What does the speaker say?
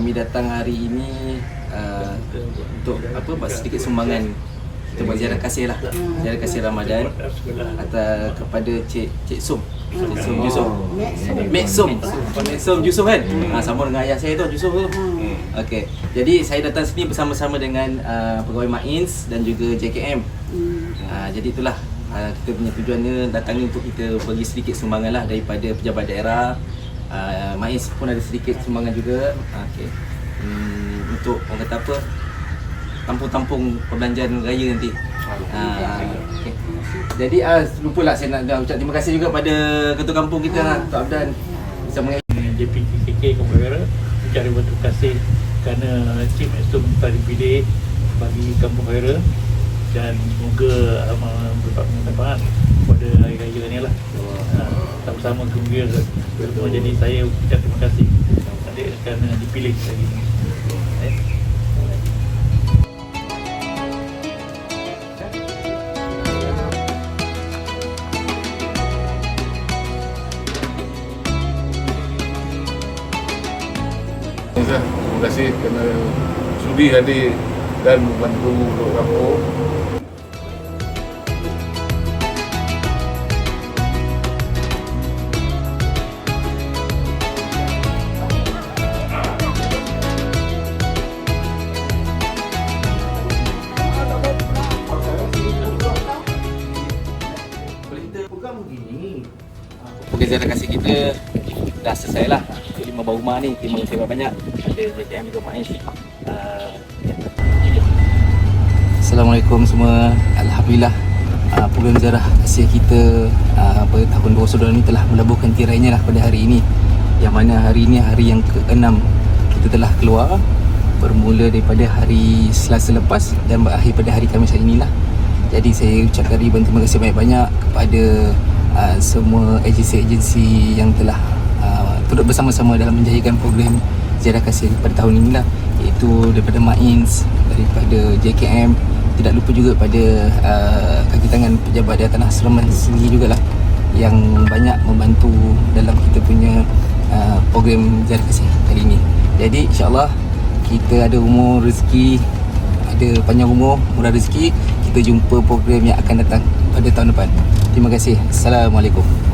kami datang hari ini untuk buat sedikit sumbangan untuk buat ziarah kasih lah, ziarah kasih Ramadan kepada Cik Som, Cik Som Yusof, Mek Som Yusof kan, sama dengan ayah saya tu, Yusof tu. Okey, jadi saya datang sini bersama-sama dengan pegawai MAINS dan juga JKM. Jadi itulah kita punya tujuannya datang ni untuk kita bagi sedikit sumbangan lah daripada pejabat daerah. MAINS pun ada sedikit sumbangan juga. Okey, untuk orang kata apa, tampung-tampung perbelanjaan raya nanti. Okay. Jadi lupalah saya nak ucap terima kasih juga pada ketua kampung kita, Tok Abdan, bersama dengan JPKK Kampung Khairah. Ucap terima kasih kerana Cik Mek Som telah dipilih bagi Kampung Khairah, dan semoga berdapat manfaat pada hari raya ni lah. Sama-sama gembira semua. Jadi saya ucap terima kasih kerana dipilih lagi ni. Terima kasih kerana sudi hadir dan membantu untuk kampung. Program ziarah kasih kita dah selesai lah. 5 buah rumah ni, terima kasih banyak. Ada JKM juga MAINS. Assalamualaikum semua. Alhamdulillah, program ziarah kasih kita pada tahun 2022 ni telah melabuhkan tirainya lah pada hari ini. Yang mana hari ini hari yang ke-6 kita telah keluar, bermula daripada hari Selasa lepas dan berakhir pada hari Khamis hari inilah. Jadi saya ucapkan ribuan terima kasih banyak-banyak kepada semua agensi-agensi yang telah turut bersama-sama dalam menjayakan program ziarah kasih pada tahun inilah, iaitu daripada MAINS, daripada JKM, tidak lupa juga pada kaki tangan pejabat di Tanah Seraman sendiri jugalah yang banyak membantu dalam kita punya program ziarah kasih kali ini. Jadi insya-Allah kita ada umur rezeki, ada panjang umur, murah rezeki, kita jumpa program yang akan datang pada tahun depan. Terima kasih. Assalamualaikum.